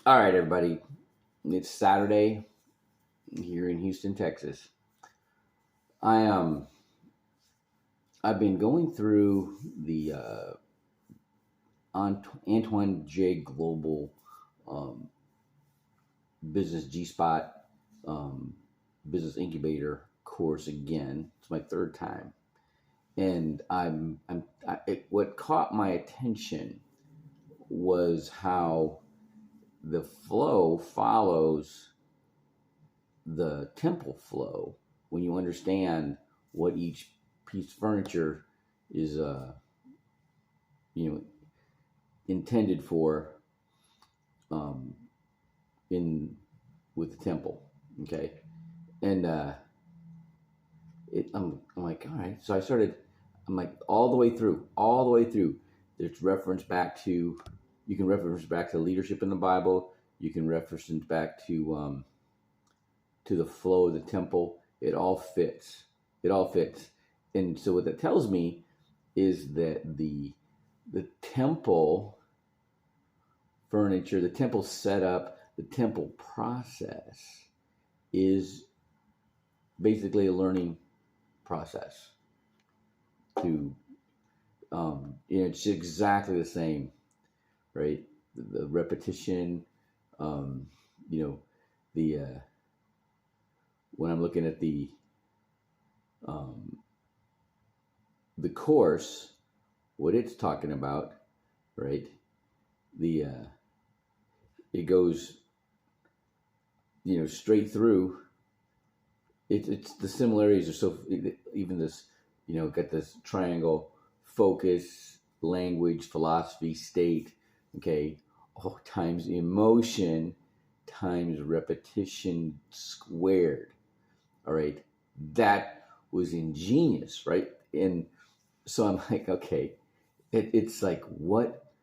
All right, everybody. It's Saturday here in Houston, Texas. I I've been going through the ANTONJAE Global um, Business G Spot Business Incubator course again. It's my third time, and what caught my attention was how the flow follows the temple flow when you understand what each piece of furniture is you know intended for um, in with the temple. Okay. And I'm like, all right. So I'm like, all the way through there's reference back to, you can reference back to leadership in the Bible. You can reference back to the flow of the temple. It all fits. It all fits. And so what that tells me is that the temple furniture, the temple setup, the temple process is basically a learning process. It's exactly the same, right? The repetition, um, you know, the when I'm looking at um, the course, what it's talking about, right? The It goes, straight through. It's the similarities are so, even this, got this triangle: focus, language, philosophy, state. Okay, times emotion times repetition squared. All right, that was ingenious, right? And so I'm like, okay, it's like what,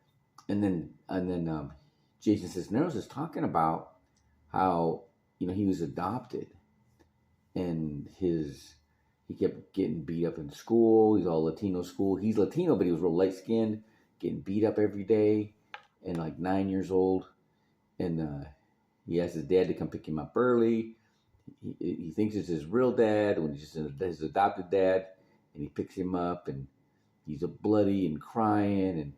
and then Jason Cisneros is talking about how he was adopted, and he kept getting beat up in school. He's all Latino school. He's Latino, but he was real light skinned, getting beat up every day, and like 9 years old, and he asked his dad to come pick him up early. He thinks it's his real dad when he's just his adopted dad, and he picks him up, and he's a bloody and crying,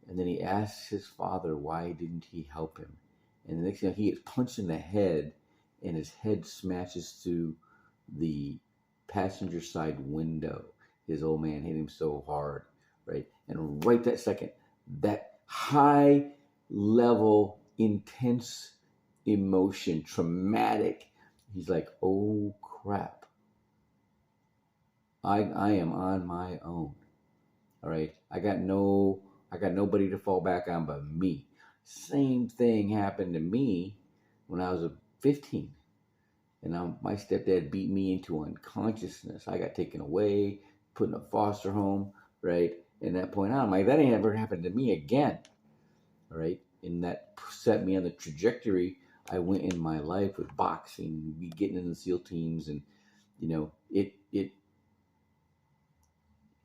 and then he asks his father why didn't he help him, and the next thing he gets punched in the head, and his head smashes through the passenger side window. His old man hit him so hard, right? And right that second, that high level, intense emotion, traumatic. He's like, oh crap. I am on my own. All right. I got nobody to fall back on but me. Same thing happened to me when I was 15. And my stepdad beat me into unconsciousness. I got taken away, put in a foster home, right? And that point on, I'm like, that ain't ever happened to me again, all right? And that set me on the trajectory I went in my life with boxing, getting in the SEAL teams, and it.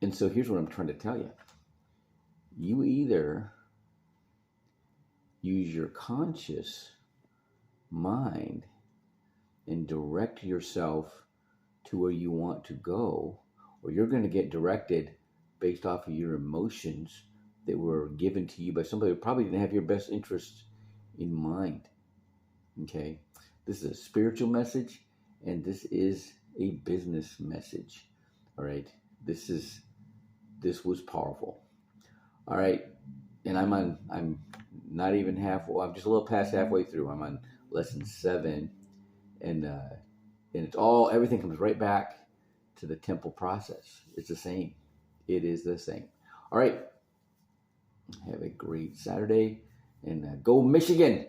And so here's what I'm trying to tell you: you either use your conscious mind and direct yourself to where you want to go, or you're going to get directed based off of your emotions that were given to you by somebody who probably didn't have your best interests in mind. Okay, this is a spiritual message, and this is a business message. All right, this was powerful. All right, and I'm not even halfway. I'm just a little past halfway through. I'm on lesson 7, and it's everything comes right back to the temple process. It's the same. It is the same. All right. Have a great Saturday, and go Michigan.